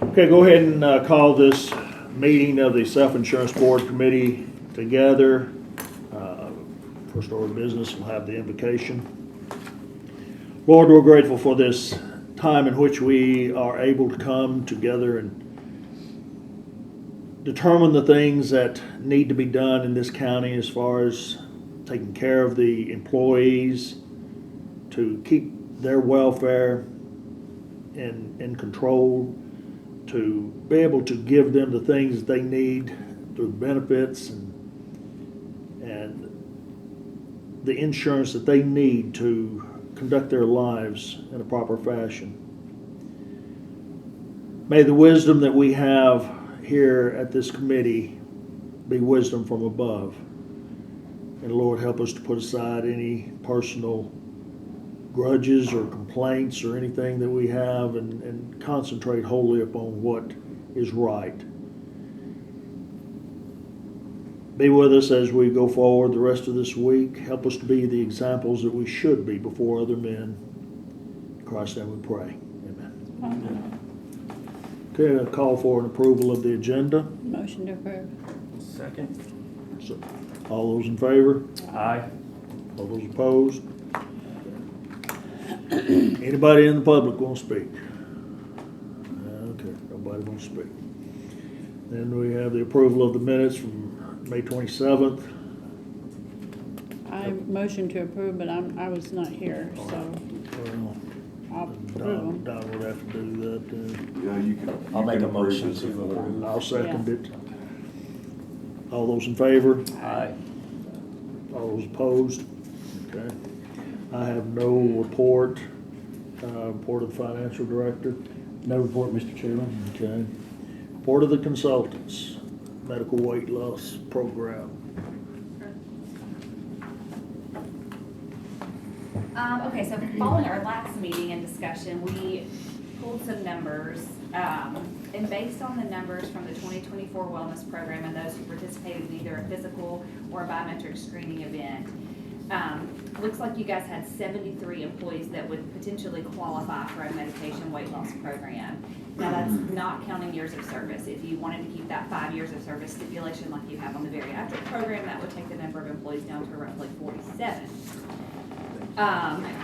Okay, go ahead and call this meeting of the Self-Insurance Board Committee together. First order of business, we'll have the invocation. Lord, we're grateful for this time in which we are able to come together and determine the things that need to be done in this county as far as taking care of the employees, to keep their welfare in control, to be able to give them the things that they need through benefits and the insurance that they need to conduct their lives in a proper fashion. May the wisdom that we have here at this committee be wisdom from above. And Lord, help us to put aside any personal grudges or complaints or anything that we have and concentrate wholly upon what is right. Be with us as we go forward the rest of this week. Help us to be the examples that we should be before other men. In Christ's name we pray. Amen. Okay, a call for an approval of the agenda. Motion to approve. Second. So, all those in favor? Aye. All those opposed? Anybody in the public want to speak? Okay, nobody wants to speak. Then we have the approval of the minutes from May 27th. I motion to approve, but I was not here, so Well, I'll approve them. Don would have to do that. Yeah, you can. I'll you make can a motion approve to as a form. approve. I'll second it. All those in favor? Aye. All those opposed? Okay. I have no report. Report of the financial director. No report, Mr. Chairman. Okay. Report of the consultants. Medical weight loss program. Okay, so following our last meeting and discussion, we pulled some numbers, and based on the numbers from the 2024 wellness program and those who participated in either a physical or a biometric screening event, looks like you guys had 73 employees that would potentially qualify for a medication weight loss program. Now, that's not counting years of service. If you wanted to keep that 5 years of service stipulation like you have on the bariatric program, that would take the number of employees down to roughly 47.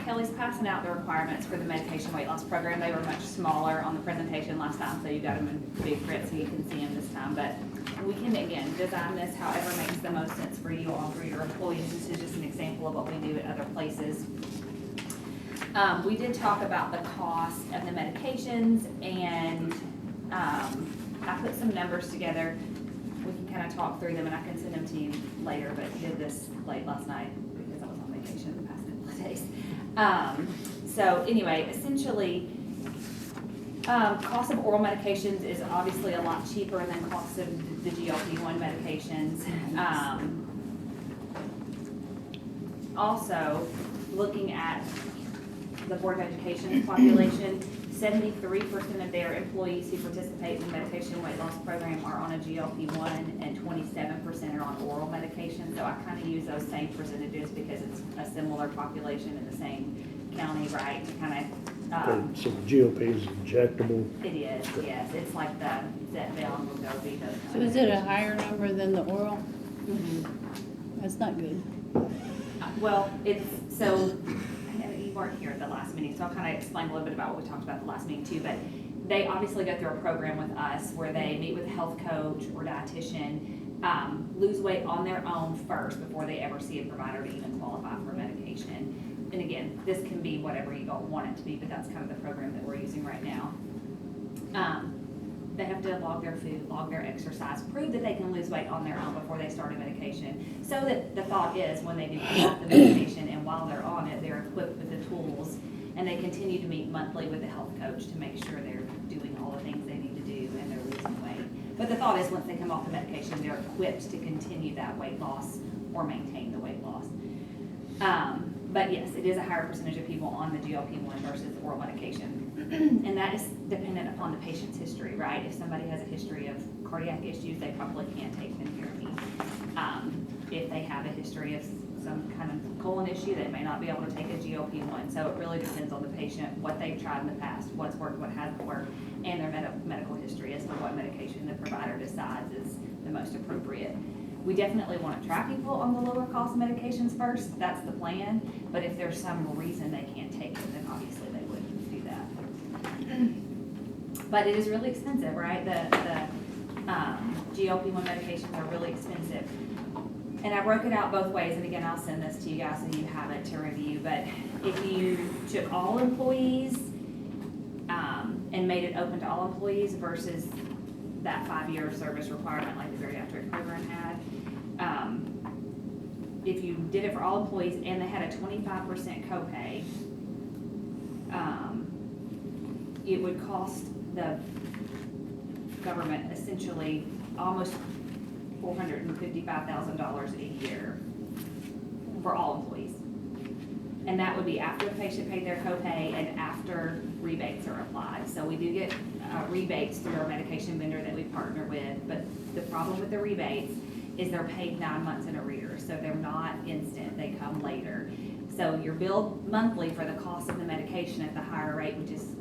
Kelly's passing out the requirements for the medication weight loss program. They were much smaller on the presentation last time, so you got them in big print so you can see them this time. But we can, again, design this however makes the most sense for you all, for your employees. This is just an example of what we do at other places. We did talk about the cost of the medications, and I put some numbers together. We can kind of talk through them, and I can send them to you later, but I did this late last night because I was on vacation the past couple of days. So anyway, essentially, cost of oral medications is obviously a lot cheaper than cost of the GLP-1 medications. Also, looking at the Board of Education population, 73% of their employees who participate in the medication weight loss program are on a GLP-1 and 27% are on oral medication. So I kind of use those same percentages because it's a similar population in the same county, right? To kind of So the GLP is injectable. it is, yes. It's like the Zepbound and Wegovy. So is it a higher number than the oral? Mm-hmm. That's not good. Well, it's, so, you weren't here at the last meeting, so I'll kind of explain a little bit about what we talked about at the last meeting too, but they obviously go through a program with us where they meet with a health coach or dietitian, lose weight on their own first before they ever see a provider to even qualify for medication. And again, this can be whatever you don't want it to be, but that's kind of the program that we're using right now. They have to log their food, log their exercise, prove that they can lose weight on their own before they start a medication. So that the thought is when they do come off the medication and while they're on it, they're equipped with the tools, and they continue to meet monthly with the health coach to make sure they're doing all the things they need to do and they're losing weight. But the thought is once they come off the medication, they're equipped to continue that weight loss or maintain the weight loss. But yes, it is a higher percentage of people on the GLP-1 versus oral medication. And that is dependent upon the patient's history, right? If somebody has a history of cardiac issues, they probably can't take the therapy. If they have a history of some kind of colon issue, they may not be able to take a GLP-1. So it really depends on the patient, what they've tried in the past, what's worked, what hasn't worked, and their medical history as to what medication the provider decides is the most appropriate. We definitely want to try people on the lower cost medications first. That's the plan. But if there's some reason they can't take it, then obviously they wouldn't do that. But it is really expensive, right? The GLP-1 medications are really expensive. And I broke it out both ways, and again, I'll send this to you guys so you have it to review. But if you took all employees and made it open to all employees versus that 5-year service requirement like the bariatric program had, if you did it for all employees and they had a 25% copay, it would cost the government essentially almost $455,000 a year for all employees. And that would be after the patient paid their copay and after rebates are applied. So we do get rebates through our medication vendor that we partner with, but the problem with the rebates is they're paid 9 months in arrears, so they're not instant, they come later. So you're billed monthly for the cost of the medication at the higher rate, which is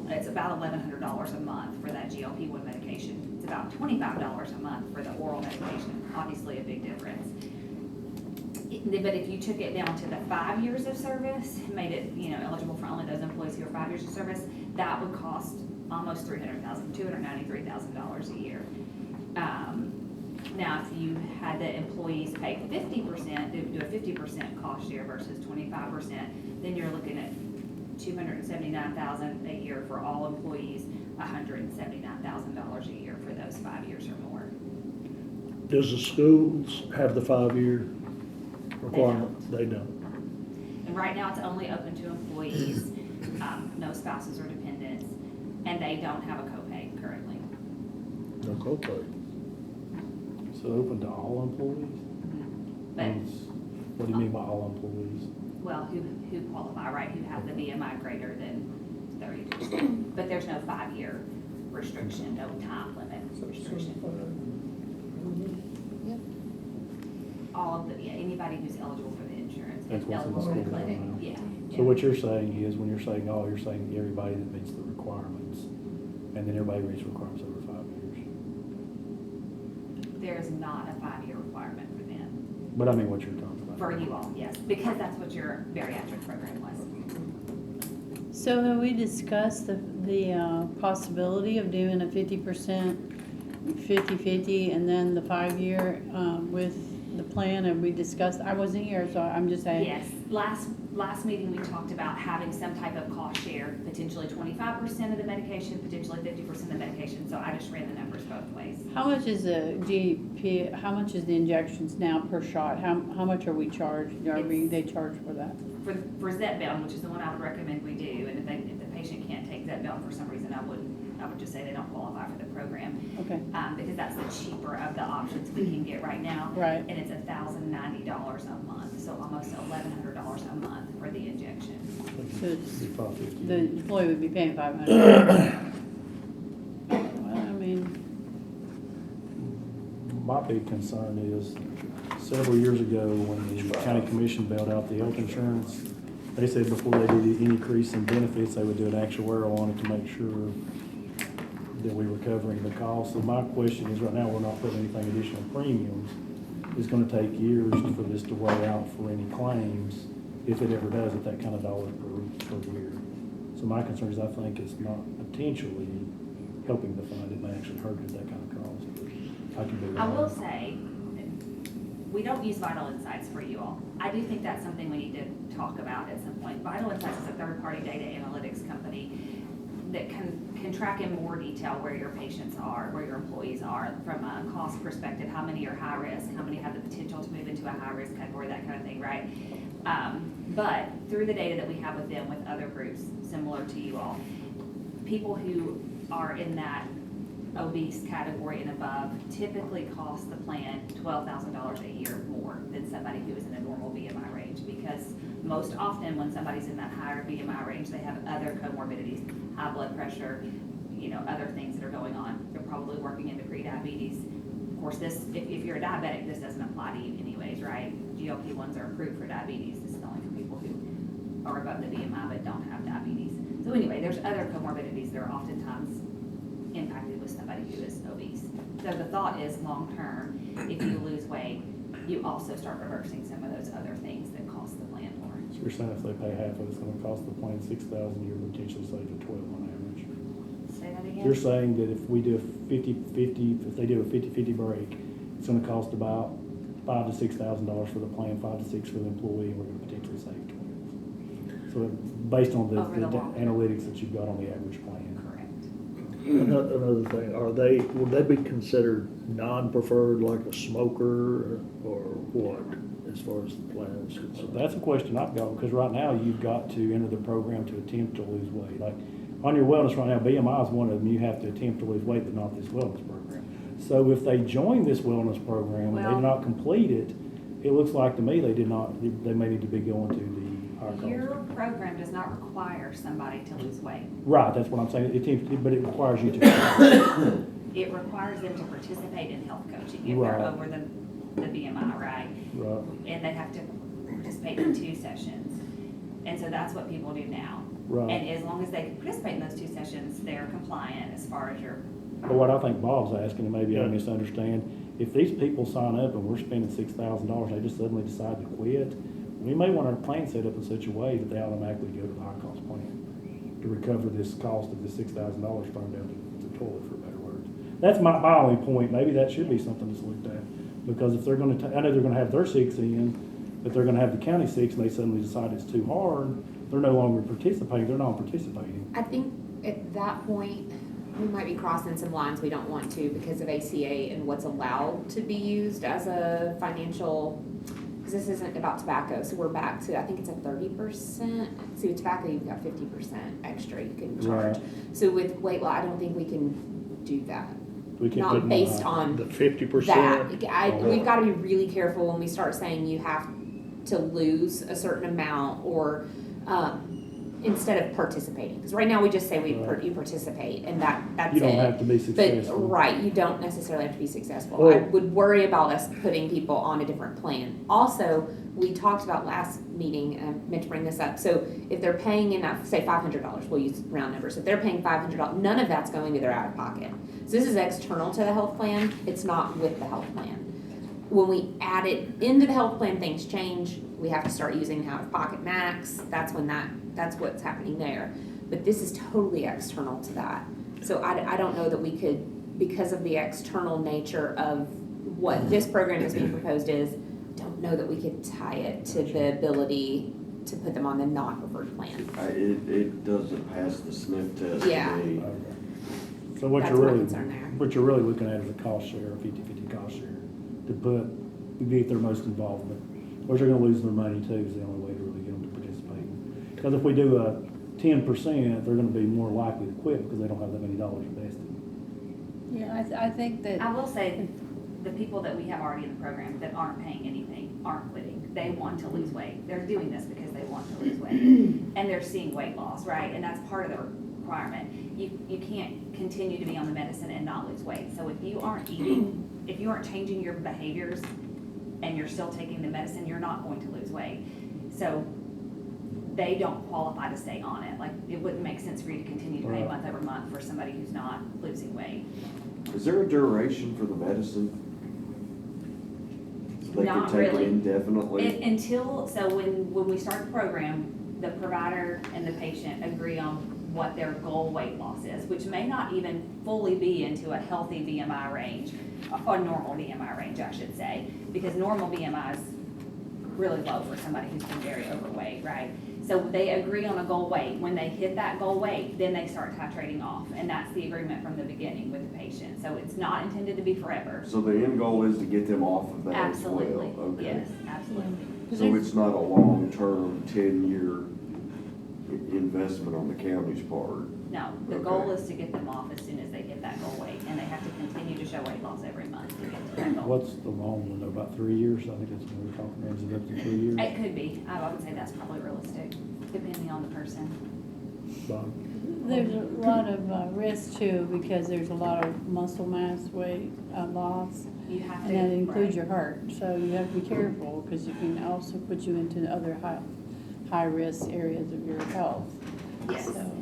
it's about $1,100 a month for that GLP-1 medication. It's about $25 a month for the oral medication, obviously a big difference. But if you took it down to the 5 years of service, made it, eligible for only those employees who are 5 years of service, that would cost almost $300,000, $293,000 a year. Now, if you had the employees pay 50%, do a 50% cost share versus 25%, then you're looking at $279,000 a year for all employees, $179,000 a year for those 5 years or more. Does the schools have the 5-year requirement? They don't. And right now, it's only open to employees, no spouses or dependents, and they don't have a copay currently. No copay. So open to all employees? But, What do you mean by all employees? well, who qualify, right, who have the BMI greater than 30%. But there's no 5-year restriction, no time limit restriction. All of anybody who's eligible for the insurance. That's what's in the eligible for the school clinic. now. Yeah. So what you're saying is, when you're saying all, you're saying everybody that meets the requirements, and then everybody meets requirements over 5 years. There is not a 5-year requirement for them. But I mean what you're talking about. For you all, yes, because that's what your bariatric program was. So have we discussed the possibility of doing a 50%, 50/50, and then the 5-year with the plan? Have we discussed? I wasn't here, so I'm just saying. Yes, last meeting, we talked about having some type of cost share, potentially 25% of the medication, potentially 50% of the medication, so I just ran the numbers both ways. How much is the GP, how much is the injections now per shot? How much are we charged? They charge for that? For Zepbound, which is the one I would recommend we do, and if the patient can't take Zepbound for some reason, I would just say they don't qualify for the program. Okay. Because that's the cheaper of the options we can get right now. Right. And it's $1,090 a month, so almost $1,100 a month for the injection. So it's, It'd be $550. the employee would be paying $500. Well, I mean, My big concern is, several years ago, when the county commission bailed out the health insurance, they said before they did any increase in benefits, they would do an actuarial on it to make sure that we were covering the cost. So my question is, right now, we're not putting anything additional premiums. It's gonna take years for this to weigh out for any claims, if it ever does, at that kind of dollar per year. So my concern is, I think it's not potentially helping the fund, it may actually hurt at that kind of cost. I could be I will wrong. say, we don't use Vital Insights for you all. I do think that's something we need to talk about at some point. Vital Insights is a third-party data analytics company that can track in more detail where your patients are, where your employees are from a cost perspective, how many are high risk, how many have the potential to move into a high risk category, that kind of thing, right? But through the data that we have with them, with other groups similar to you all, people who are in that obese category and above typically cost the plan $12,000 a year more than somebody who is in a normal BMI range, because most often when somebody's in that higher BMI range, they have other comorbidities, high blood pressure, other things that are going on. They're probably working into prediabetes, course, if you're a diabetic, this doesn't apply to you anyways, right? GLP-1s are approved for diabetes. This is only for people who are above the BMI but don't have diabetes. So anyway, there's other comorbidities that are oftentimes impacted with somebody who is obese. So the thought is, long-term, if you lose weight, you also start reversing some of those other things that cost the plan more. So you're saying if they pay half of it, it's gonna cost the plan $6,000, you're potentially saving 12 on average. Say that again? You're saying that if we do a 50-50, if they do a 50-50 break, it's gonna cost about $5,000 to $6,000 for the plan, 5 to 6 for the employee, and we're gonna potentially save 12. So based on the Over the long term. analytics that you've got on the average plan. Correct. Another thing, would they be considered non-preferred, like a smoker, or what, as far as the plan is So concerned? that's a question I've got, because right now you've got to enter the program to attempt to lose weight. Like, on your wellness right now, BMI is one of them, you have to attempt to lose weight, but not this wellness program. So if they join this wellness program and they Well- do not complete it, it looks like to me they may need to be going to the higher cost. Your program does not require somebody to lose weight. Right, that's what I'm saying, but it requires you to. It requires them to participate in health coaching if they're Right. over the BMI, right? Right, And they have to participate in 2 sessions. And so that's what people do now. right. And as long as they can participate in those 2 sessions, they're compliant as far as your, But what I think Bob's asking, and maybe I Yeah. misunderstand, if these people sign up and we're spending $6,000, they just suddenly decide to quit, we may want our plan set up in such a way that they automatically go to the high cost plan to recover this cost of the $6,000 thrown down the toilet, for better words. That's my only point. Maybe that should be something that's looked at, because if they're gonna, I know they're gonna have their 6 in, but they're gonna have the county 6 and they suddenly decide it's too hard, they're no longer participating, they're non-participating. I think at that point, we might be crossing some lines we don't want to because of ACA and what's allowed to be used as a financial, because this isn't about tobacco, so we're back to, I think it's a 30%. See, with tobacco, you've got 50% extra you can charge. Right. So with weight loss, I don't think we can do that. We can't put Not them based high. on The 50%? that. We've got to be really careful when we start saying you have to lose a certain amount or instead of participating. Because right now we just say Right. you participate and that's You don't it. have to be But, successful. right, you don't necessarily have to be successful. Well- I would worry about us putting people on a different plan. Also, we talked about last meeting, and I meant to bring this up, so if they're paying enough, say $500, we'll use round numbers, if they're paying $500, none of that's going to their out-of-pocket. So this is external to the health plan, it's not with the health plan. When we add it into the health plan, things change, we have to start using out-of-pocket max, that's what's happening there. But this is totally external to that. So I don't know that we could, because of the external nature of what this program is being proposed is, don't know that we could tie it to the ability to put them on the non-preferred plan. It doesn't pass the sniff test to Yeah. me. Okay. So what That's you're my really, concern there. what you're really looking at is a cost share, a 50-50 cost share, to get their most involvement. Or they're gonna lose their money too, is the only way to really get them to participate. Because if we do a 10%, they're gonna be more likely to quit because they don't have that many dollars invested. Yeah, I think that. I will say, the people that we have already in the program that aren't paying anything aren't quitting. They want to lose weight. They're doing this because they want to lose weight. And they're seeing weight loss, right? And that's part of the requirement. You can't continue to be on the medicine and not lose weight. So if you aren't eating, if you aren't changing your behaviors and you're still taking the medicine, you're not going to lose weight. So they don't qualify to stay on it. Like, it wouldn't make sense for you to continue to pay Right. month over month for somebody who's not losing weight. Is there a duration for the medicine? They Not can take really. it indefinitely? So when we start the program, the provider and the patient agree on what their goal weight loss is, which may not even fully be into a healthy BMI range, or normal BMI range, I should say, because normal BMI is really low for somebody who's been very overweight, right? So they agree on a goal weight. When they hit that goal weight, then they start titrating off, and that's the agreement from the beginning with the patient. So it's not intended to be forever. So the end goal is to get them off of that as well? Absolutely, Okay. yes, absolutely. So it's not a long-term, 10-year investment on the county's part? No, the Okay. goal is to get them off as soon as they hit that goal weight, and they have to continue to show weight loss every month to get to that goal. What's the long one, about 3 years? I think that's what we're talking about, is it up to 3 years? It could be, I would say that's probably realistic, depending on the person. Bob? There's a lot of risk too, because there's a lot of muscle mass weight loss, You have and to. that includes right. your heart. So you have to be careful, because it can also put you into other high risk areas of your health. Yes. So,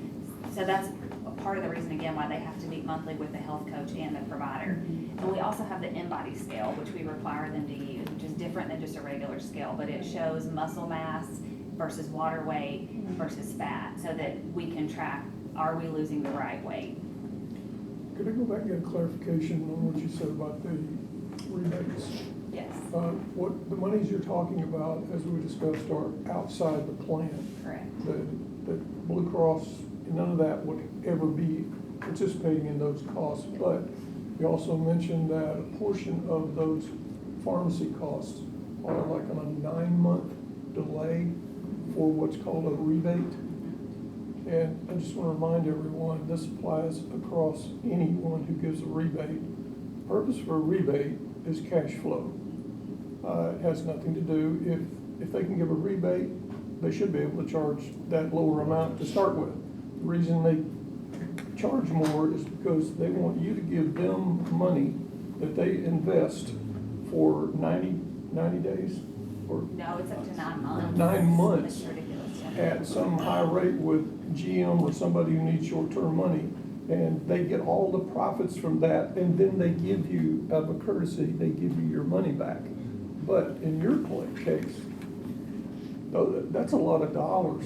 So that's a part of the reason, again, why they have to meet monthly with the health coach and the provider. And we also have the InBody scale, which we require them to use, which is different than just a regular scale, but it shows muscle mass versus water weight versus fat, so that we can track, are we losing the right weight? Could I go back and get a clarification on what you said about the rebates? Yes, What, the monies you're talking about, as we discussed, are outside the plan. correct. That Blue Cross, none of that would ever be participating in those costs. But you also mentioned that a portion of those pharmacy costs are like on a 9-month delay for what's called a rebate. And I just want to remind everyone, this applies across anyone who gives a rebate. Purpose for a rebate is cash flow. It has nothing to do, if they can give a rebate, they should be able to charge that lower amount to start with. The reason they charge more is because they want you to give them money that they invest for 90 days or No, it's up to 9 months. 9 months It's ridiculous. at some high rate with GM or somebody who needs short-term money. And they get all the profits from that, and then they give you, out of a courtesy, they give you your money back. But in your case, though, that's a lot of dollars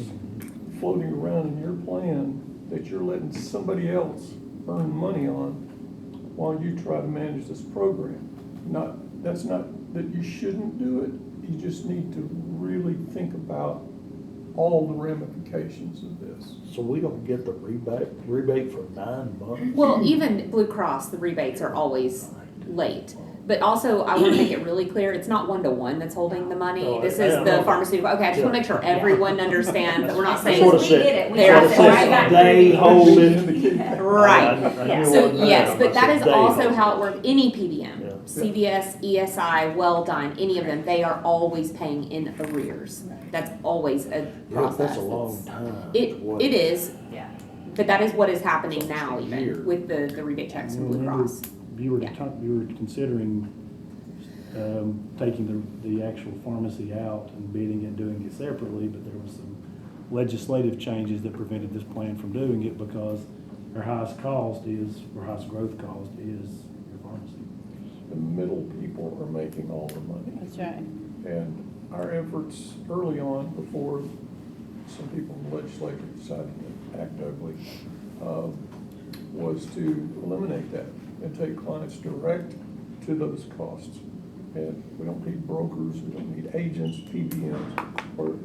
floating around in your plan that you're letting somebody else earn money on while you try to manage this program. That's not that you shouldn't do it, you just need to really think about all the ramifications of this. So we don't get the rebate for 9 months? Well, even Blue Cross, the rebates are always late. But also, I want to make it really clear, it's not 1-to-1 that's holding the money. No, This I is know the that. pharmaceutical, okay, I just want to make sure everyone understands that we're not That's saying. what it We said. get it. We They're- got it. they're- I got They it. hold it. Right. I knew So, what that yes, was. but that I is said they also hold how it. it works, any PBM, Yeah. CVS, ESI, Well Done, any of them, they are always paying in arrears. That's always a Yeah, process. that's a long time. It to wait. is, Yeah. but that is what is happening now Year. even with the rebate checks from Blue Remember, Cross. You were, Yeah. you were considering taking the actual pharmacy out and bidding it, doing it separately, but there was some legislative changes that prevented this plan from doing it because our highest cost is, or highest growth cost is your pharmacy. The middle people are making all the money. that's right. And our efforts early on, before some people in the legislature decided to act ugly, was to eliminate that and take clients direct to those costs. And we don't need brokers, we don't need agents, PBMs, or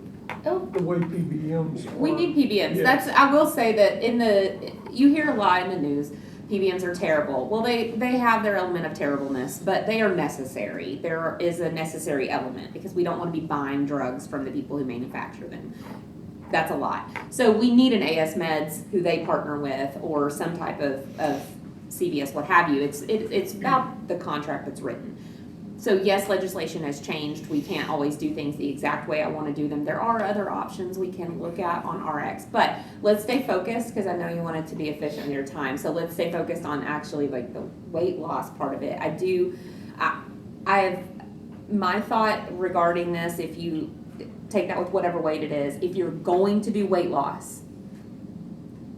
Oh, the way PBMs are. we need PBMs. Yeah. That's, I will say that you hear a lot in the news, PBMs are terrible. Well, they have their element of terribleness, but they are necessary. There is a necessary element because we don't want to be buying drugs from the people who manufacture them. That's a lot. So we need an AS Meds who they partner with or some type of CVS, what have you. It's about the contract that's written. So yes, legislation has changed. We can't always do things the exact way I want to do them. There are other options we can look at on RX, but let's stay focused because I know you want it to be efficient with your time. So let's stay focused on actually like the weight loss part of it. I have my thought regarding this, if you take that with whatever weight it is, if you're going to do weight loss,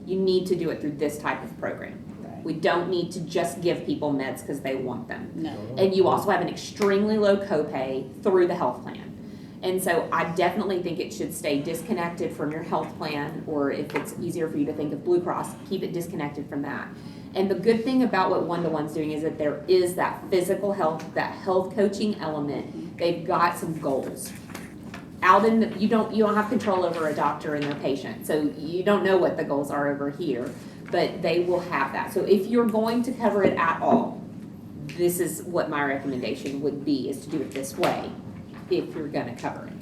you need to do it through this type of program. We don't need to just give people meds because they want them. No. And you also have an extremely low copay through the health plan. And so I definitely think it should stay disconnected from your health plan, or if it's easier for you to think of Blue Cross, keep it disconnected from that. And the good thing about what 1-to-1's doing is that there is that physical health, that health coaching element. They've got some goals. You don't have control over a doctor and their patient, so you don't know what the goals are over here, but they will have that. So if you're going to cover it at all, this is what my recommendation would be, is to do it this way if you're gonna cover it.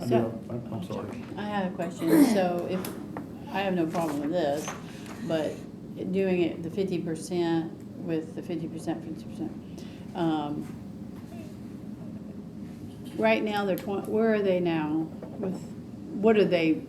I'm sorry. I had a question. So if, I have no problem with this, but doing it the 50% with the 50%, right now they're where are they now with, what are they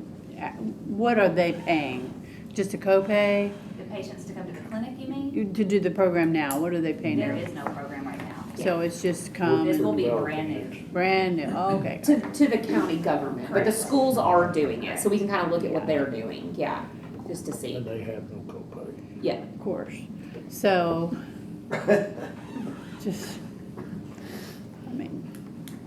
paying? Just a copay? The patients to come to the clinic, you mean? To do the program now, what are they paying There now? is no program right now. So it's just come This will and be brand new. brand new, oh, okay. To the county government, but the Correct. schools are doing it, so we can kind of look at what they're doing, yeah, just to And see, they have no copay. yeah. Of course. So, just, I mean,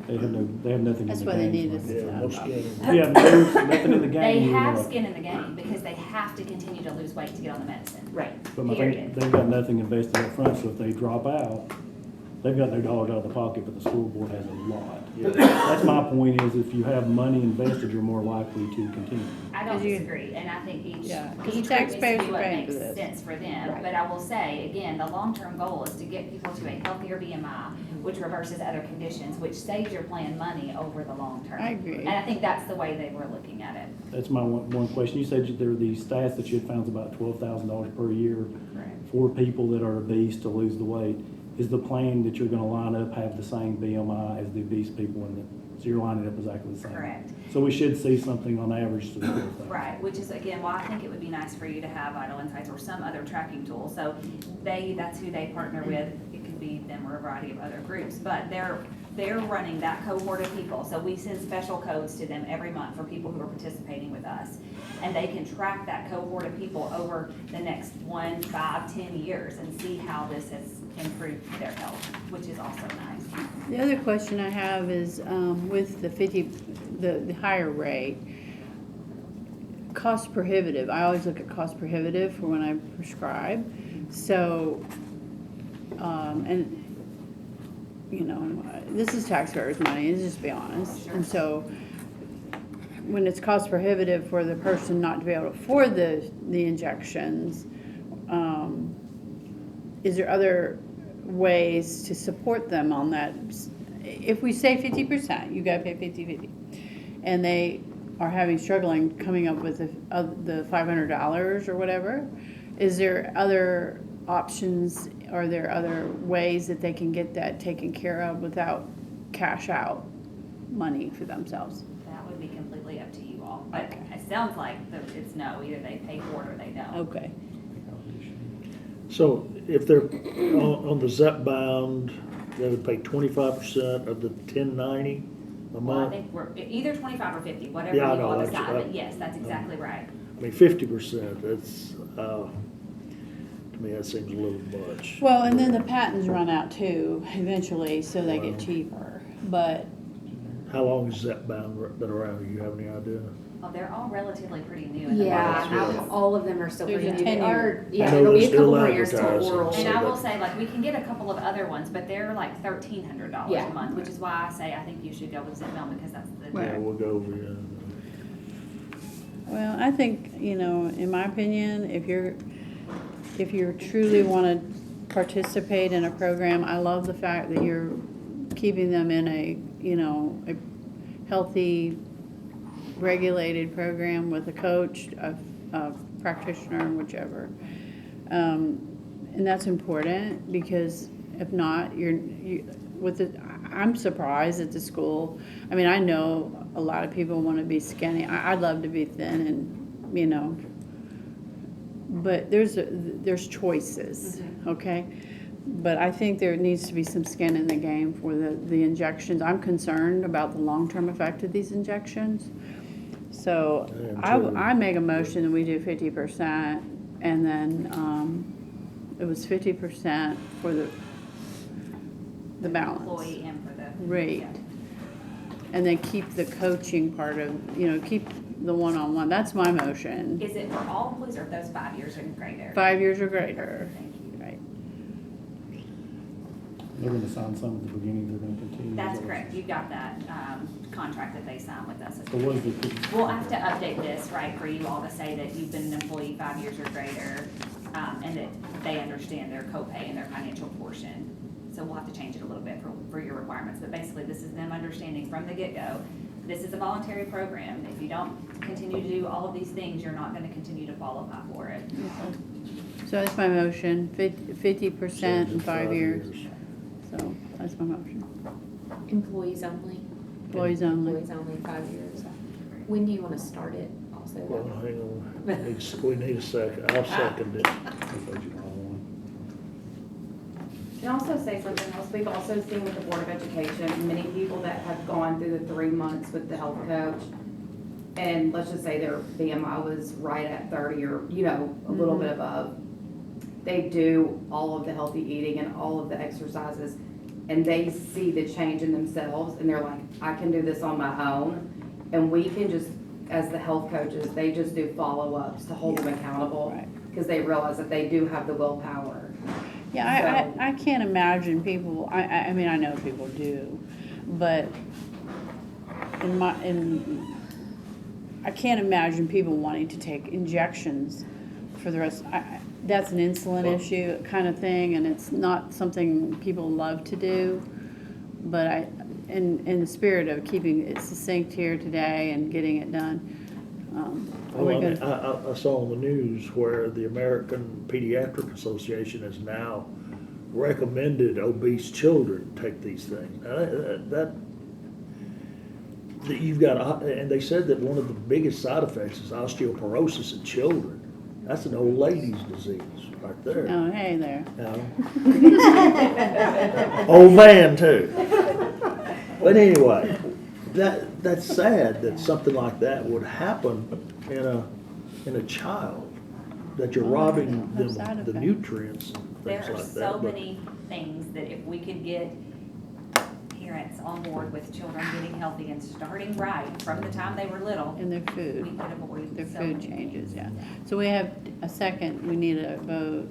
They have nothing in that's the why they game. need us. Yeah, no skin. Yeah, nothing in the game. They you have know. skin in the game because they have to continue to lose weight to get on the medicine. Right. But I Period. think they've got nothing invested up front, so if they drop out, they've got no dollars out of the pocket, but the school board has a lot. Yeah. That's my point, is if you have money invested, you're more likely to continue. I don't 'Cause you- disagree, and I think each, Yeah, 'cause each group needs to taxpayers do are what paying makes for this. sense for them. Right. But I will say, again, the long-term goal is to get people to a healthier BMI, which reverses other conditions, which saves your plan money over the long term. I agree. And I think that's the way they were looking at it. That's my one question. You said there were these stats that you had found is about $12,000 per year Correct. for people that are obese to lose the weight. Is the plan that you're gonna line up have the same BMI as the obese people in it? So you're lining up exactly the same? Correct. So we should see something on average to the 12,000. Right, which is again, why I think it would be nice for you to have Vital Insights or some other tracking tool. So that's who they partner with. It could be them or a variety of other groups, but they're running that cohort of people. So we send special codes to them every month for people who are participating with us. And they can track that cohort of people over the next 1, 5, 10 years and see how this has improved their health, which is also nice. The other question I have is, with the higher rate, cost prohibitive, I always look at cost prohibitive for when I prescribe. So, and, you know, this is taxpayers' money, let's just be honest. And so, when it's cost prohibitive for the person not to be able to afford the injections, is there other ways to support them on that? If we say 50%, you gotta pay 50/50, and they are struggling coming up with the $500 or whatever, is there other options, are there other ways that they can get that taken care of without cash out money for themselves? That would be completely up to you all. But it sounds like it's no, either they pay for it or they don't. Okay. So if they're on the Zepbound, they would pay 25% of the 1090 a Well, I month? think we're either 25 or 50, whatever you Yeah, I know, all that's decide, right. but yes, that's exactly right. I mean, 50%, that's, to me, that seems a little much. Well, and then the patents run out too, eventually, so they Wow. get cheaper, but, How long has Zepbound been around? Do you have any idea? Oh, they're all relatively pretty new in the Yeah, market. Yeah. all of them are still There's pretty a new. They 10-year. are, I yeah, know it'll be they're a couple still more years till advertising, oral. so And I will that- say, like, we can get a couple of other ones, but they're like $1,300 Yeah. a month, which is why I say I think you should go with Zipmel because that's the. Right. Yeah, we'll go over it. well, I think, you know, in my opinion, if you're truly wanna participate in a program, I love the fact that you're keeping them in a, you know, a healthy, regulated program with a coach, a practitioner, whichever. And that's important, because if not, I'm surprised at the school. I mean, I know a lot of people want to be skinny. I'd love to be thin and, you know, but there's choices, okay? But I think there needs to be some skin in the game for the injections. I'm concerned about the long-term effect of these injections. So I am too. I make a motion that we do 50%, and then it was 50% for the balance. Employee and for the. Right. Yeah. And then keep the coaching part of, you know, keep the one-on-one. That's my motion. Is it for all employees or if those 5 years and greater? 5 years or greater. Thank you. Right. They're gonna sign some at the beginning, they're gonna continue. That's correct. You've got that contract that they signed with us. So what is it? We'll have to update this, right, for you all to say that you've been an employee 5 years or greater, and that they understand their copay and their financial portion. So we'll have to change it a little bit for your requirements, but basically this is them understanding from the get-go, this is a voluntary program. If you don't continue to do all of these things, you're not gonna continue to qualify for it. So that's my motion, 50% in 5 years. So that's my motion. Employees only. Employees only. Employees only, 5 years. When do you want to start it also? say Well, that. hang on, we need a second, I'll second it. Before July 1. And also say something else, we've also seen with the Board of Education, many people that have gone through the 3 months with the health coach, and let's just say their BMI was right at 30 or, a little bit above. They do all of the healthy eating and all of the exercises, and they see the change in themselves, and they're like, I can do this on my own. And we can just, as the health coaches, they just do follow-ups to hold them accountable, Right. because they realize that they do have the willpower. Yeah, I can't imagine people, I mean, I know people do, but I can't imagine people wanting to take injections for the rest. That's an insulin issue kind of thing, and it's not something people love to do. But in the spirit of keeping it succinct here today and getting it done, Well, I saw on the news where the American Pediatric Association has now recommended obese children take these things. That you've got, and they said that one of the biggest side effects is osteoporosis in children. That's an old lady's disease right there. oh, hey there. Old man too. But anyway, that's sad that something like that would happen in a child, that you're robbing no side them the effect. nutrients and There things are like that. so but- many things that if we could get parents on board with children getting healthy and starting right from the time they were little, And their we food, could avoid their so food many changes, things. yeah. So we have a second, we need a vote.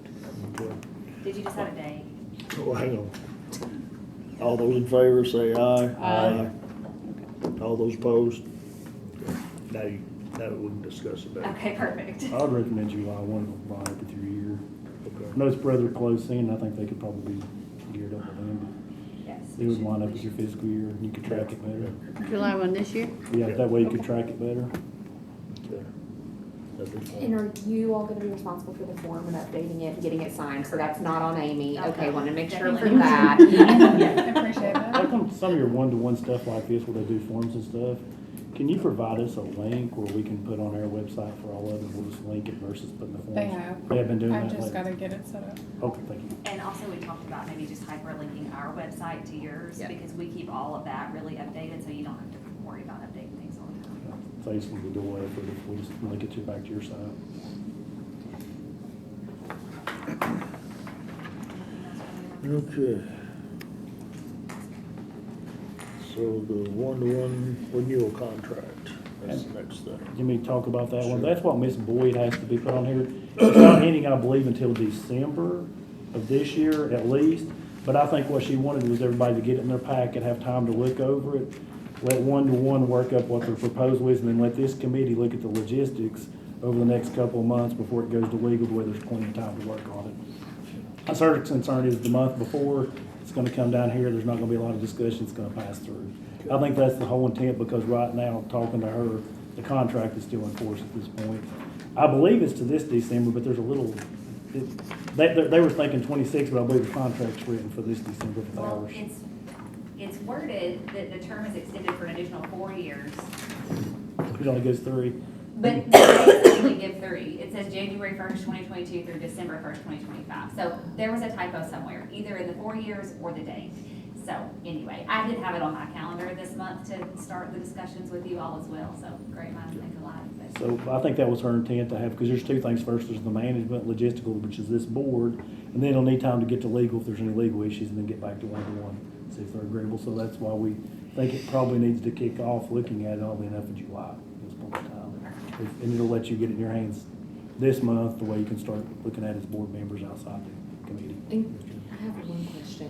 Okay. Did you decide a day? Well, hang on. All those in favor say aye. Aye. All those opposed? Now we can discuss it better. Okay, perfect. I would recommend July 1 to line up with your year. Okay. I know it's rather close in, I think they could probably be geared up with them. Yes. It would line up with your fiscal year, and you could track it better. July 1 this year? Yeah, that way you could track it better. Okay. That'd be fine. And are you all gonna be responsible for the form and updating it and getting it signed? So that's not on Amy. Okay, wanted to make sure for Definitely. that. I appreciate that. How come some of your one-to-one stuff like this, where they do forms and stuff, can you provide us a link where we can put on our website for all of them, we'll just link it versus putting the forms? They have. They have been doing I that just lately? gotta get it set up. Okay, thank you. And also, we talked about maybe just hyperlinking our website to yours, Yeah. because we keep all of that really updated, so you don't have to worry about updating things all the time. Saves some of the delay if we just link it back to your site. Okay. So the one-to-one renewal contract, that's the next thing. You mean talk about that one? Sure. That's what Miss Boyd has to be put on here. It's not ending, I believe, until December of this year at least. But I think what she wanted was everybody to get it in their packet, have time to look over it, let one-to-one work up what their proposal is, and then let this committee look at the logistics over the next couple of months before it goes to legal, where there's plenty of time to work on it. My certain concern is the month before, it's gonna come down here, there's not gonna be a lot of discussion, it's gonna pass through. I think that's the whole intent, because right now, talking to her, the contract is still in force at this point. I believe it's to this December, but there's a little, they were thinking 26, but I believe the contract's written for this December with Well, ours. it's worded that the term is extended for an additional 4 years, It only goes 3. but they only give 3. It says January 1st, 2022 through December 1st, 2025. So there was a typo somewhere, either in the 4 years or the date. So anyway, I did have it on my calendar this month to start the discussions with you all as well, so great minds think alike. but- So I think that was her intent to have, because there's 2 things. First, there's the management, logistical, which is this board, and then it'll need time to get to legal if there's any legal issues, and then get back to one-to-one, see if they're agreeable. So that's why we think it probably needs to kick off looking at it all the enough in July at this point in time. And it'll let you get it in your hands this month, the way you can start looking at it as board members outside the committee. And I have one question.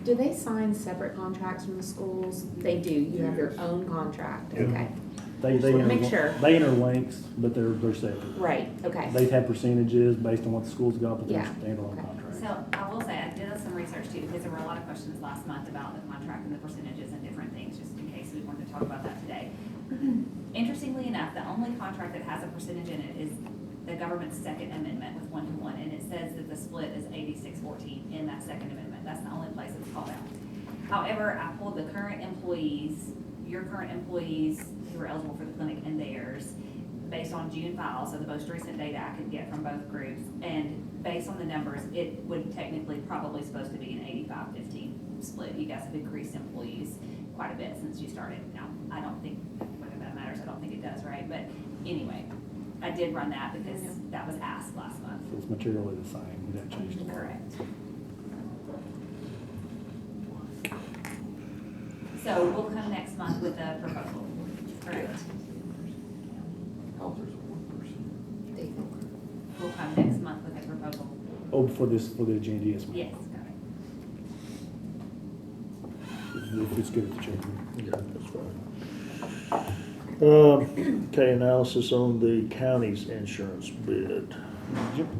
Do they sign separate contracts from the schools? They do. You have your own contract. Okay. They Just wanna make sure. They interlinks, but they're separate. Right, okay. They have percentages based on what the school's got, but they're Yeah. standalone Okay. contracts. So I will say, I did some research too, because there were a lot of questions last month about the contract and the percentages and different things, just in case we wanted to talk about that today. Interestingly enough, the only contract that has a percentage in it is the government's second amendment with one-to-one, and it says that the split is 86-14 in that second amendment. That's the only place it's called out. However, I pulled the current employees, your current employees who are eligible for the clinic and theirs, based on June files, so the most recent data I could get from both groups. And based on the numbers, it would technically probably supposed to be an 85-15 split. You guys have increased employees quite a bit since you started. Now, I don't think, whether that matters, I don't think it does, right? But anyway, I did run that because that was asked last month. So it's materially the same, we didn't change the. Correct. So we'll come next month with a proposal, correct? Oh, there's one person. We'll come next month with a proposal. Oh, for the agenda, yes, ma'am. Yes, got it. If it's good at the chamber. Yeah, that's fine. Okay, analysis on the county's insurance bid.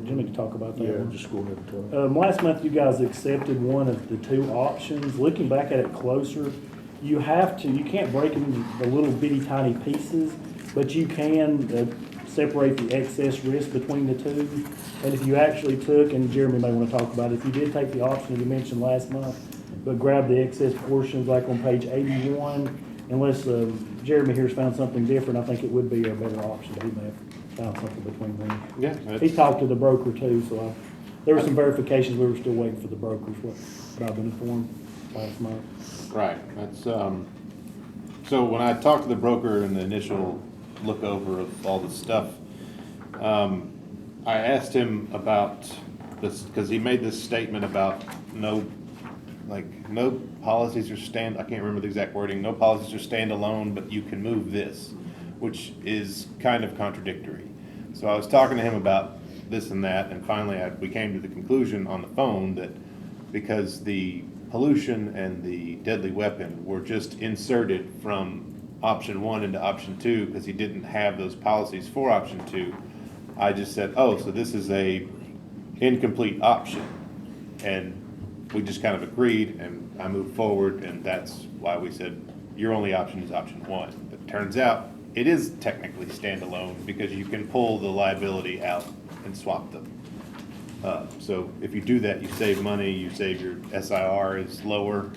Jimmy can talk about that Yeah, one. just go ahead and talk. Last month, you guys accepted one of the two options. Looking back at it closer, you can't break it into the little bitty tiny pieces, but you can separate the excess risk between the two. And if you actually took, and Jeremy may want to talk about it, if you did take the option that you mentioned last month, but grab the excess portions like on page 81, unless Jeremy here's found something different, I think it would be a better option. He may have found something between them. Yeah. He talked to the broker too, so there were some verifications, we were still waiting for the brokers, what I've been informed last month. Right, that's, so when I talked to the broker in the initial look over of all the stuff, I asked him about this, because he made this statement about no policies are I can't remember the exact wording, no policies are standalone, but you can move this, which is kind of contradictory. So I was talking to him about this and that, and finally we came to the conclusion on the phone that because the pollution and the deadly weapon were just inserted from option 1 into option 2 because he didn't have those policies for option 2, I just said, oh, so this is a incomplete option. And we just kind of agreed, and I moved forward, and that's why we said your only option is option 1. But it turns out it is technically standalone because you can pull the liability out and swap them. So if you do that, you save money, you save your SIR is lower.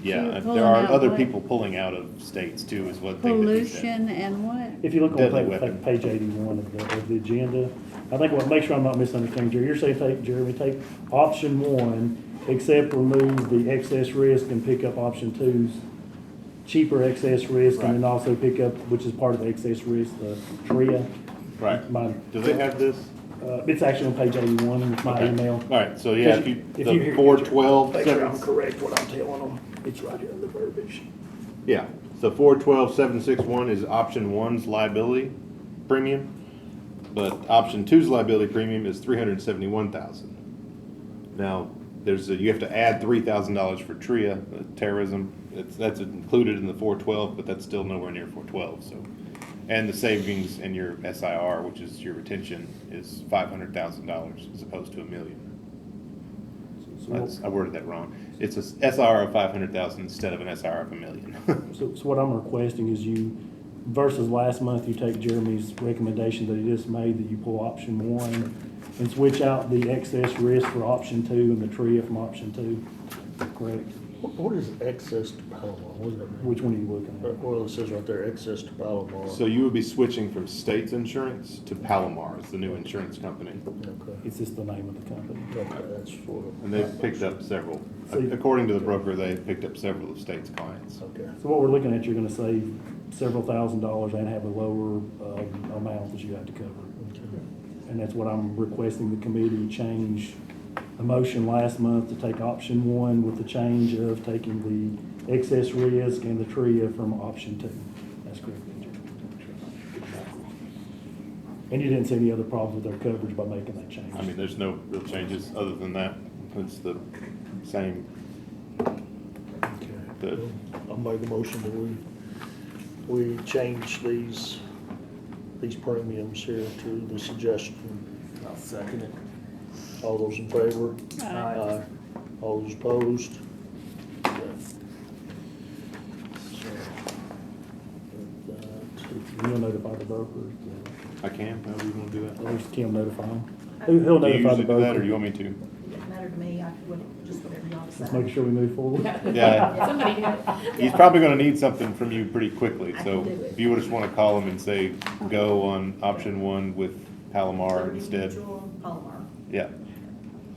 Yeah, Pulling there are out other what? people pulling out of states too, is one thing that he said. Pollution and what? If you look on Deadly weapon. page 81 of the agenda, I think, make sure I'm not misunderstanding, Jerry, you're saying, Jeremy, take option 1, except remove the excess risk and pick up option 2's cheaper excess risk, and then Right. also pick up, which is part of the excess risk, the TRIA. Right. Mine. Do they have this? It's actually on page 81, it's my Okay. email. All right, so yeah, If you the hear- 412. Make sure I'm correct what I'm telling them, it's right here in the verbiage. Yeah, so 412,761 is option 1's liability premium, but option 2's liability premium is 371,000. Now, you have to add $3,000 for TRIA, terrorism. That's included in the 412, but that's still nowhere near 412. So, and the savings in your SIR, which is your retention, is $500,000 as opposed to $1 million. I worded that wrong. It's a SIR of 500,000 instead of an SIR of $1 million. So what I'm requesting is you, versus last month, you take Jeremy's recommendation that he just made, that you pull option 1 and switch out the excess risk for option 2 and the TRIA from option 2, correct? What is excess to Palomar? What does that mean? Which one are you looking at? Well, it says right there, excess to Palomar. So you would be switching from States Insurance to Palomar, it's the new insurance company. Okay, It's just the name of the company. okay, that's for. And they've picked up several, So you- according to the broker, they've picked up several of State's clients. Okay. So what we're looking at, you're gonna save several $1,000s and have a lower amount that you have to cover. And that's what I'm requesting the committee change a motion last month to take option 1 with the change of taking the excess risk and the TRIA from option 2. That's correct. And you didn't see any other problems with their coverage by making that change? I mean, there's no real changes other than that. It's the same. Okay. I'll make a motion that we change these premiums here to the suggestion. I'll second it. All those in favor? Aye. All those opposed? Okay. So, with that, You'll notify the brokers. I can, however you want to do At that. least Kim notify them. He'll Do you notify the usually do that, or broker. you want me to? Doesn't matter to to me, just whatever y'all Just decide. make sure we move forward. Yeah, Somebody do it. he's probably gonna need something from you pretty quickly, I so can do it. if you would just wanna call him and say, go on option one with Palomar 30 instead. mutual Palomar. Yeah,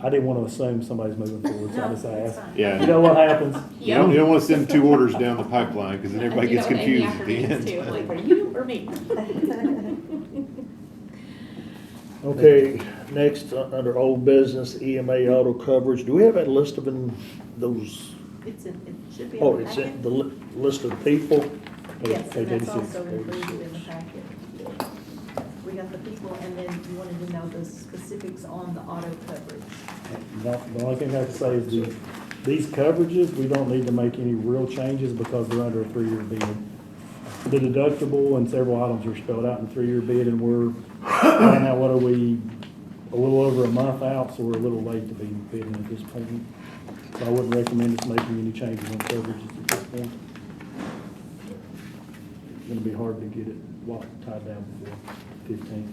I didn't want to assume somebody's moving forward, so I No, just that's asked. fine. yeah. You know what happens? You don't wanna send two orders down the pipeline, cause then everybody I do gets that with Amy confused at the afternoons, end. too. I'm like, are you or me? Okay, next, under old business, EMA auto coverage, do we have that list of those, It should be oh, in the it's packet. in the list of people? Yes, and Page that's 86, also page included in the 86. packet. We got the people, and then you wanted to know the specifics on the auto coverage. The only thing I have to say is these coverages, we don't need to make any real changes because they're under a 3-year bid. The deductible and several items are spelled out in the 3-year bid, and we're, right now, what are we, a little over a month out, so we're a little late to be bidding at this point. So I wouldn't recommend us making any changes on coverages at this point. It's gonna be hard to get it tied down before 15th.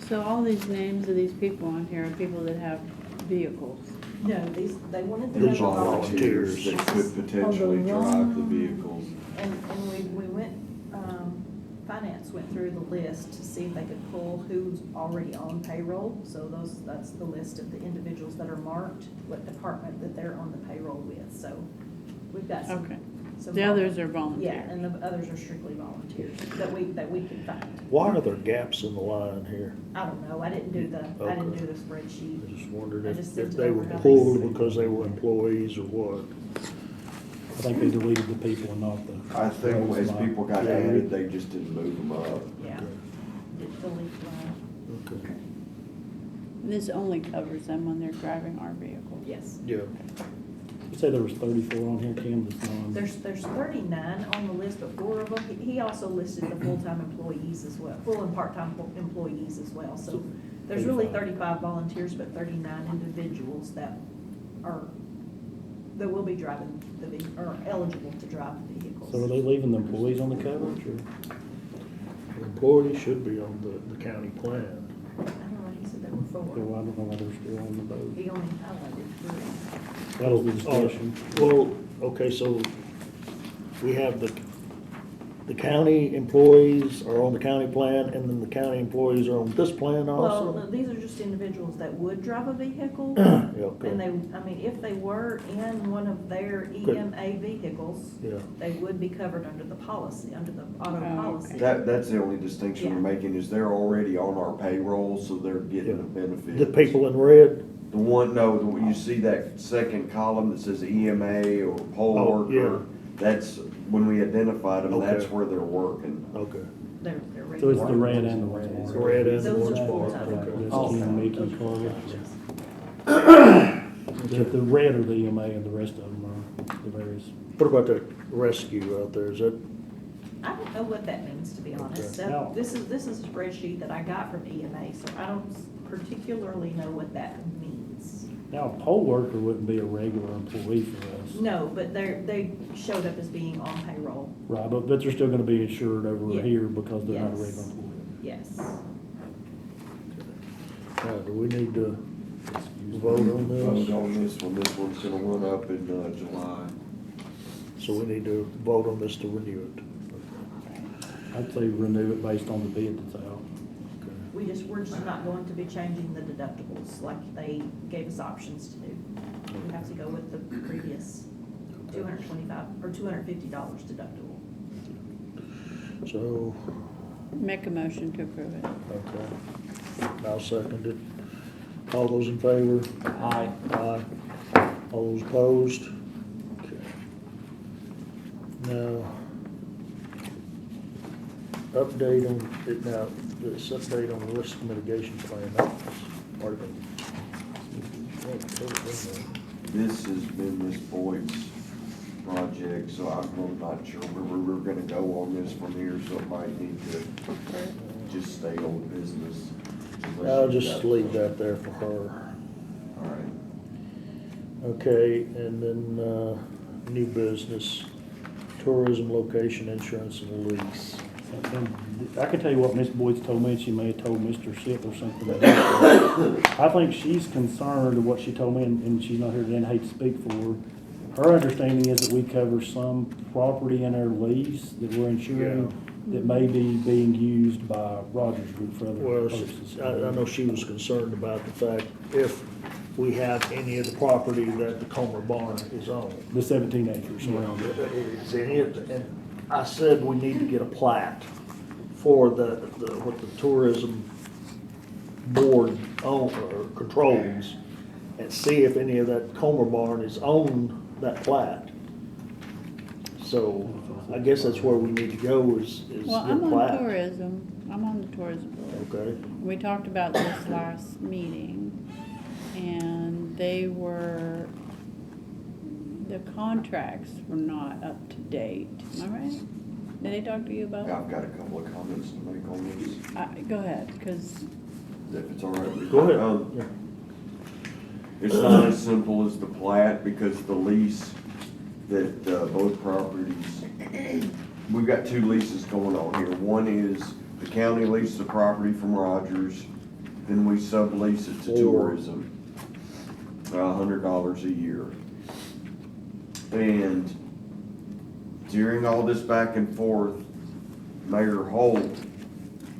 So all these names of these people on here are people that have vehicles. No, they wanted to They're know. These are volunteers. that could potentially drive the vehicles. And we went, finance went through the list to see if they could pull who's already on payroll. So that's the list of the individuals that are marked, what department that they're on the payroll with. So we've got some. Okay. some The others are Yeah, volunteers. and the others are strictly volunteers that we can find. Why are there gaps in the line here? I don't know, I didn't do the Okay. spreadsheet. I just wondered I if, just if sent it they over were how they pulled said. because they were employees or what. I think they deleted the people and not the. I think as people got Yeah. added, they just didn't move them up. Yeah. It deleted line. Okay. This only covers them when they're driving our vehicle. Yes. Yeah. You say there was 34 on here, Kim, that's non. There's 39 on the list, but 4 of them, he also listed the full-time employees as well, full and part-time employees as well. So there's really 35 volunteers, but 39 individuals that will be driving or eligible to drive the vehicles. So are they leaving the employees on the coverage, or? Employees should be on the county plan. I don't know, he said there were 4. Well, I don't know why they're still on the boat. He only highlighted 3. That was the discussion. Well, okay, so we have the county employees are on the county plan, and then the county employees are on this plan Well, also? these are just individuals that would drive a vehicle. Yeah, okay. And if they were in one of their EMA vehicles, Yeah. they would be covered under the policy, under the auto Oh, policy. That's the only distinction we're Yeah. making, is they're already on our payroll, so they're getting the benefit. The people in red? The one, no, you see that second column that says EMA or poll Oh, yeah. worker? That's, when we identified them, that's Okay. where they're working. Okay. They're So it's the regular. red and the ones marked. The red and the Those ones are marked, full-time. okay. That's Kim, Mickey, and Carla. The red are the EMA and the rest of them are the various. What about that rescue out there? Is that, I don't know what that means, to be honest. Okay. This is a spreadsheet that I got from EMA, so I don't particularly know what that means. Now, a poll worker wouldn't be a regular employee for us. No, but they showed up as being on payroll, Right, but they're still gonna be insured over Yeah. here because they're not a Yes. regular employee. yes. do we need to vote on Vote this? on this one, this one's gonna run up in, July. So we need to vote on this to renew it. I'd say renew it based on the bid that's out. We're just not going to be changing the deductibles like they gave us options to do. We have to go with the previous $225 or $250 deductible. So, Make a motion to approve it. okay. I'll second it. All those in favor? Aye. Aye. All those opposed? Okay. Now, update on, now, this update on the risk mitigation plan, that was part of it. This has been Ms. Boyd's project, so I'm not sure where we were gonna go on this from here, so it might need to just stay on business. I'll just leave that there for her. All right. Okay, and then, new business, tourism location insurance and lease. And I can tell you what Miss Boyd's told me, and she may have told Mr. Ship or something like that. I think she's concerned of what she told me, and she's not here today, and I hate to speak for her. Her understanding is that we cover some property in our lease that we're insuring that may be being used by Rogers Group for other Well, purposes. I know she was concerned about the fact if we have any of the property that the Comer barn is on. The 17 acres around it. Is any of it, and I said we need to get a plat for what the tourism board own or controls, and see if any of that Comer barn is on that plat. So I guess that's where we need to go is Well, get I'm a on plat. tourism, I'm on the tourism board. Okay, We talked about this last meeting, and the contracts were not up to date, am I right? Did they talk to you about? I've got a couple of comments to make on this, Go ahead, because, if it's all right with you. go ahead. Yeah. It's not as simple as the plat, because the lease that, both properties, we've got two leases going on here. One is the county leases the property from Rogers, then we sublease it to tourism, $100 a year. And during all this back and forth, Mayor Holt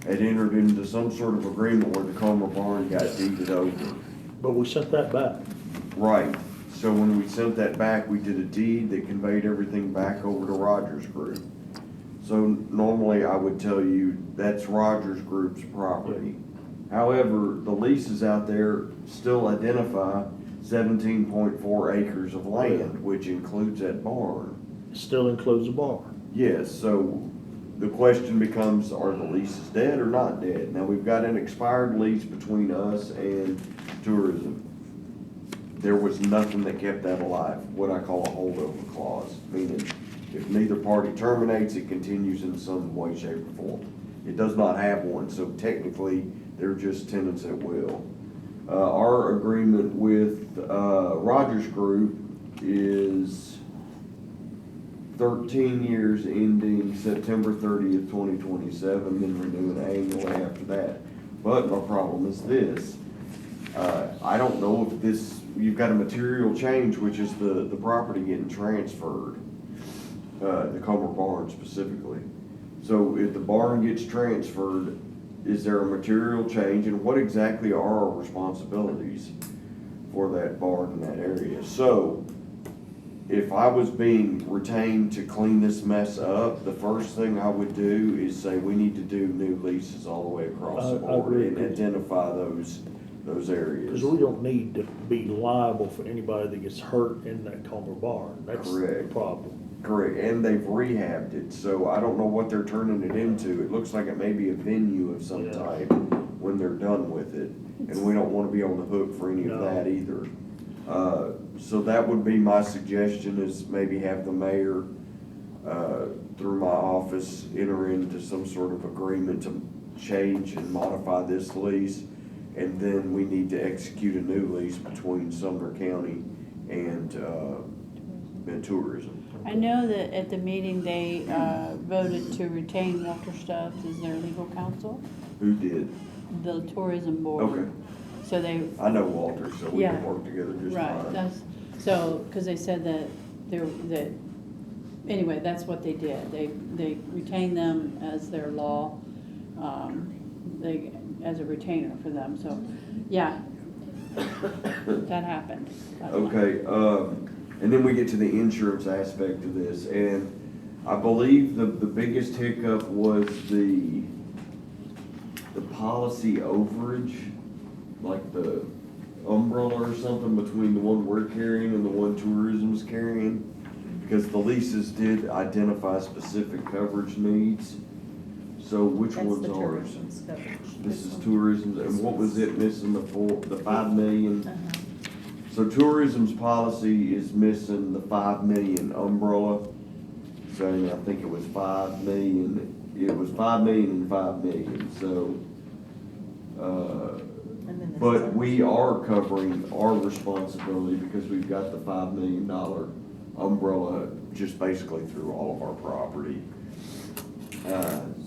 had entered into some sort of agreement where the Comer barn got deeded over. But we sent that back. Right, so when we sent that back, we did a deed that conveyed everything back over to Rogers Group. So normally I would tell you that's Rogers Group's property. However, the leases out there still identify 17.4 acres of land, which includes that barn. Still includes the barn. Yes, so the question becomes, are the leases dead or not dead? Now, we've got an expired lease between us and tourism. There was nothing that kept that alive, what I call a holdover clause, meaning if neither party terminates, it continues in some way, shape, or form. It does not have one, so technically, they're just tenants at will. Our agreement with Rogers Group is 13 years ending September 30th, 2027, then renewing annually after that. But my problem is this, I don't know if this, you've got a material change, which is the property getting transferred, the Comer barn specifically. So if the barn gets transferred, is there a material change, and what exactly are our responsibilities for that barn in that area? So if I was being retained to clean this mess up, the first thing I would do is say we need to do new leases all the way across the I board agree. and identify those areas. Because we don't need to be liable for anybody that gets hurt in that Comer barn. That's the Correct. problem. Correct, and they've rehabbed it, so I don't know what they're turning it into. It looks like it may be a venue of some type when they're done with it, and we don't want to be on the hook for any of No. that either. So that would be my suggestion, is maybe have the mayor, through my office, enter into some sort of agreement to change and modify this lease, and then we need to execute a new lease between Sumner County and tourism. I know that at the meeting, they voted to retain Walter Stubbs as their legal counsel, Who did? the tourism board. Okay. So they, I know Walter, so we Yeah. can work together just right, fine. that's, so, because they said that anyway, that's what they did. They retained them as their law, as a retainer for them, so, yeah. That happened. Okay, and then we get to the insurance aspect of this, and I believe the biggest hiccup was the policy overage, like the umbrella or something between the one we're carrying and the one tourism's carrying, because the leases did identify specific coverage needs. So which That's one's the ours? tourism's coverage. This is one. tourism, and what was it missing, the 5 million? Uh-huh. So tourism's policy is missing the 5 million umbrella. So I think it was 5 million, it was 5 million and 5 million, so, And then this is but ours. we are covering our responsibility because we've got the $5 million umbrella just basically through all of our property.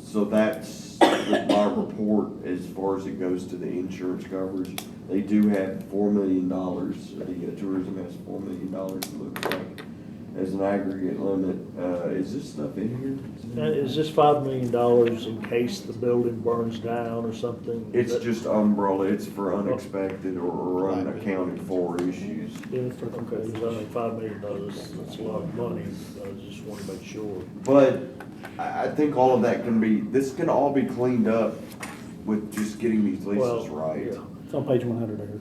So that's my report as far as it goes to the insurance coverage. They do have $4 million, the tourism has $4 million, it looks like, as an aggregate limit. Is this stuff in here? Is this $5 million in case the building burns down or something? It's just umbrella, it's for unexpected or unaccounted for issues. Okay, because I think $5 million, that's a lot of money, I just want to make sure. But I think all of that this can all be cleaned up with just getting these leases right. Yeah. It's on page 100 there,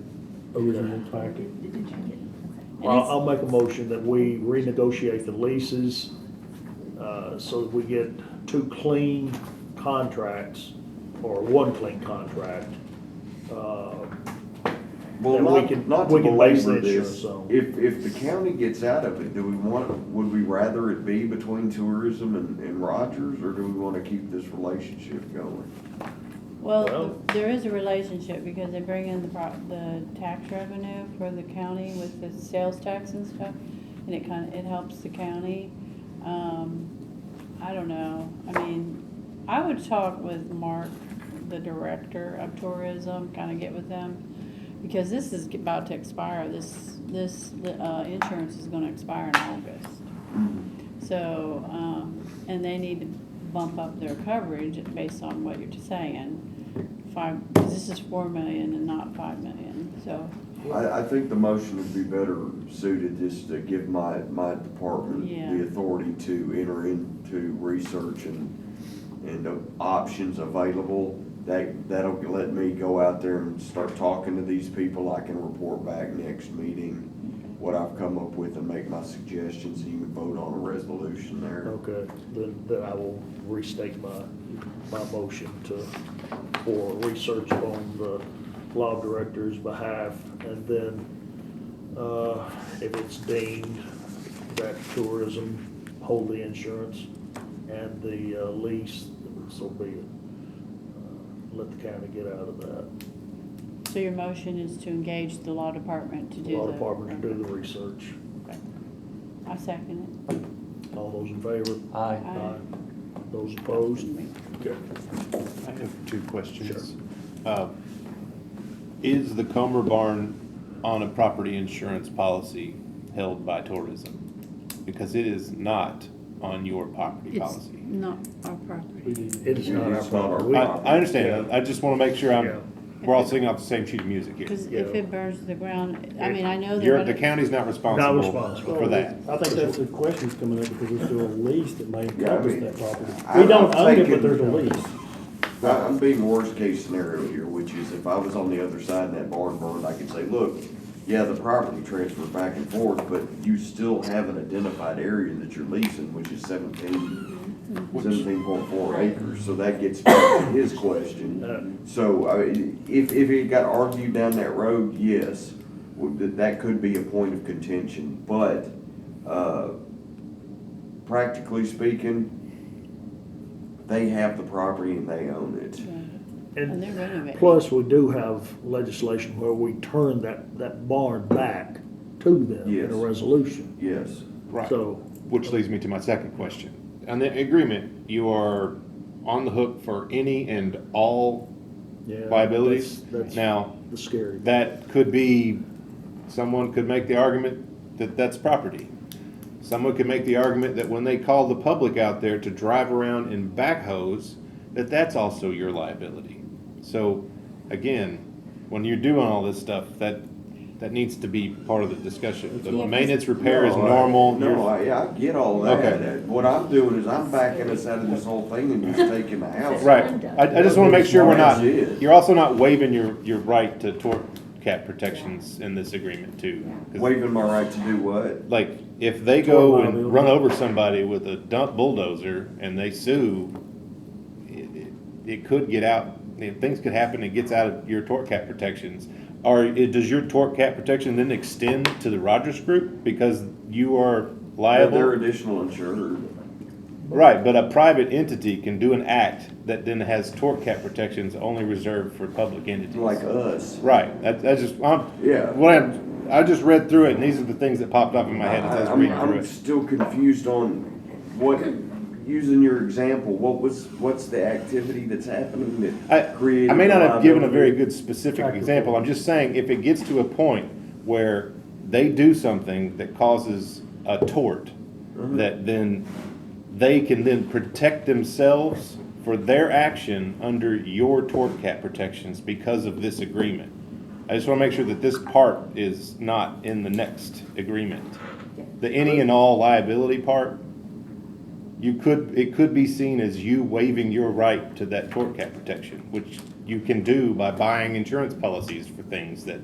original packet. Well, I'll make a motion that we renegotiate the leases, so that we get 2 clean contracts, or 1 clean contract. Well, not to we can base the belabor insurance this, on. if the county gets out of it, would we rather it be between tourism and Rogers, or do we wanna keep this relationship going? Well, there is a relationship because they bring in the tax revenue for the county with the sales tax and stuff, and it helps the county. I don't know, I mean, I would talk with Mark, the director of tourism, kinda get with them, because this is about to expire, this insurance is gonna expire in August. So, and they need to bump up their coverage based on what you're saying. 'Cause this is 4 million and not 5 million, so. I think the motion would be better suited just to give my department Yeah. the authority to enter into research and the options available. That'll let me go out there and start talking to these people. I can report back next meeting what I've come up with and make my suggestions, and you can vote on a resolution there. Okay, then I will restate my motion for research on the law director's behalf, and then, if it's deemed that tourism hold the insurance and the lease, so be it. Let the county get out of that. So your motion is to engage the law department to do The law department to do the research. Okay. I second it. All those in favor? Aye. Aye. Those opposed? Okay. I have 2 questions. Is the Comer Barn on a property insurance policy held by tourism? Because it is not on your property It's policy. not our property. It is not our It's not our property. I understand, I just wanna make sure Yeah. we're all singing off the same sheet of music here. Because Yeah. if it burns to the ground, I mean, I know they're The gonna, county's not responsible responsible. for that. I think that's the question's coming up because there's still a lease that may encompass that property. I'm We don't own it, thinking- but there's a lease. I'm being worst case scenario here, which is if I was on the other side and that barn burned, I could say, look, yeah, the property transferred back and forth, but you still have an identified area that you're leasing, which is 17.4 acres. So that gets back to his question. So, if it got argued down that road, yes, that could be a point of contention. But, practically speaking, they have the property and they own it. and they're renovating. Plus, we do have legislation where we turn that barn back to them in Yes. a resolution. Yes. Right. So, Which leads me to my second question. On the agreement, you are on the hook for any and all yeah. liabilities? That's Now, the scary. that could be, someone could make the argument that that's property. Someone could make the argument that when they call the public out there to drive around in backhoes, that that's also your liability. So, again, when you're doing all this stuff, that needs to be part of the discussion. The Yeah, 'cause- maintenance repair is No, normal. I get all that. Okay. What I'm doing is I'm backing us out of this whole thing and just taking the house. Right, I just wanna make sure we're not, That's it. you're also not waiving your right to tort cap protections in this agreement too. 'Cause, Waiving my right to do what? like, if they go and run over somebody with a dump bulldozer and they sue, it could get out, things could happen, it gets out of your tort cap protections. Does your tort cap protection then extend to the Rogers Group because you are They're liable? additional insured. Right, but a private entity can do an act that then has tort cap protections only reserved for public entities. Like us. Right, that's just, Yeah. I just read through it, and these are the things that popped up in my head as I was reading through I'm it. still confused on what, using your example, what's the activity that's happening that created I may not have given a very liability? good specific Tractor example. pull. I'm just saying, if it gets to a point where they do something that causes a tort, that then they can then protect themselves for their action under your tort cap protections because of this agreement. I just want to make sure that this part is not in the next agreement. The any and all liability part, it could be seen as you waiving your right to that tort cap protection, which you can do by buying insurance policies for things that,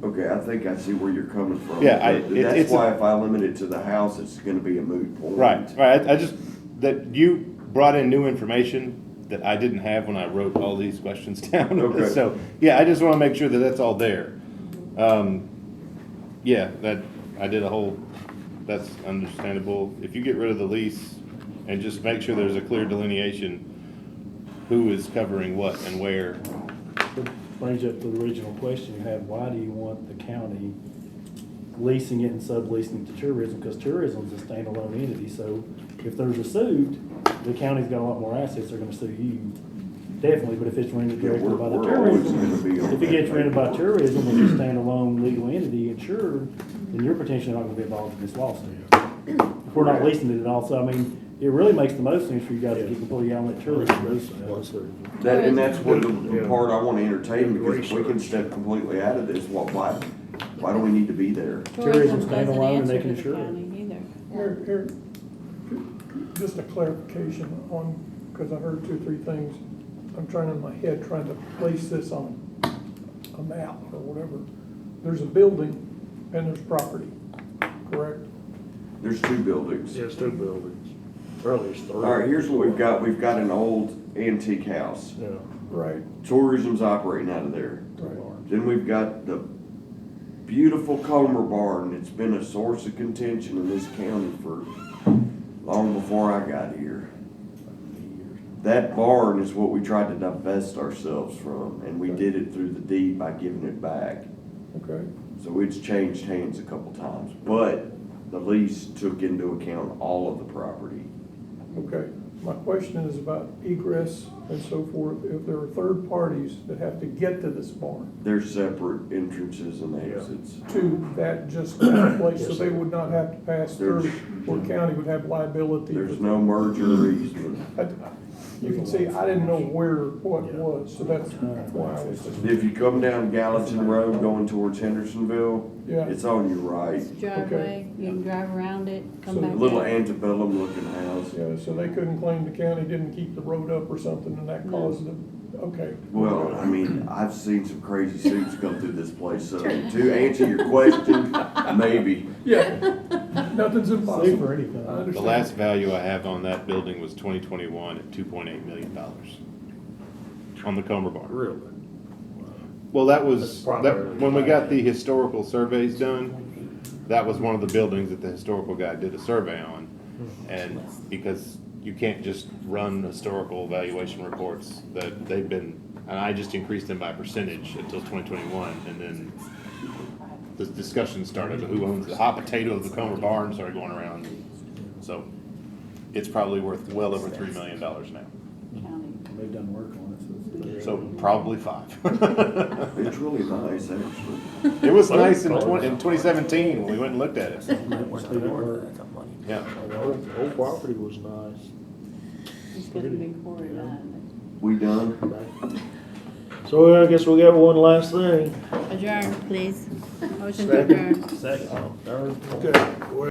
Okay, I think I see where you're coming from. Yeah, But that's it's why if I limit it to the house, it's gonna be a moot point. right. I just, that you brought in new information that I didn't have when I wrote all these questions down. Okay. So, yeah, I just want to make sure that that's all there. Yeah, that, I did a whole, that's understandable. If you get rid of the lease and just make sure there's a clear delineation, who is covering what and where. Brings up the original question you had, why do you want the county leasing it and subleasing it to tourism? Because tourism's a standalone entity, so if there's a suit, the county's got a lot more assets, they're gonna sue you, definitely, but if it's rented Yeah, directly by the we're always gonna tourism, be on if it that gets rented by page. tourism, which is a standalone legal entity insured, then you're potentially not gonna be involved in this lawsuit. If we're not leasing it at all, so I mean, it really makes the most sense for you guys to get completely out and let tourism lease it. And that's what the part I wanna entertain, because if we can step completely out of this, why do we need to be there? Tourism's Tourism doesn't standalone and they answer can to the insure it. county either. Here, just a clarification on, because I heard two or three things. I'm trying in my head, trying to place this on a map or whatever. There's a building and there's property, correct? There's two buildings. Yes, two buildings. Early it's three. All right, here's what we've got. We've got an old antique house. Yeah. Right, Tourism's operating out of there. right. Then we've got the beautiful Comer barn. It's been a source of contention in this county for long before I got here. That barn is what we tried to divest ourselves from, and we did it through the deed by giving it back. Okay, So it's changed hands a couple times, but the lease took into account all of the property. okay. My question is about egress and so forth. If there are third parties that have to get to this barn, There's separate entrances and exits. to that, just that place, so they would not have to pass through, or county would have liability. There's no merger easement. You can see, I didn't know what was, so that's why I was just, If you come down Gallatin Road going towards Hendersonville, yeah. it's on your right. Driveway, you can drive around it, come So back. A little out. antebellum looking house. Yeah, so they couldn't claim the county didn't keep the road up or something, and that No. caused it, okay. Well, I mean, I've seen some crazy suits come through this place, so to answer your question, maybe. Yeah, nothing's Sue impossible. for anything. I The understand. last value I have on that building was 2021 at $2.8 million on the Comer barn. Really? Well, that That's was, primarily when we got the finance. historical surveys done, that was one of the buildings that the historical guy did a survey on. And because you can't just run historical valuation reports, that they've been, and I just increased them by percentage until 2021, and then the discussion started of who owns the hot potato of the Comer barn started going around. So it's probably worth well over $3 million now. County. They've done work on it, So probably 5. It's really nice, actually. It was nice in 2017 when we went and looked at it. so. Yeah. The whole property was nice. It's gonna be quarter that. We done? So I guess we got one last thing. Adjourn, please. Motion to adjourn. Okay.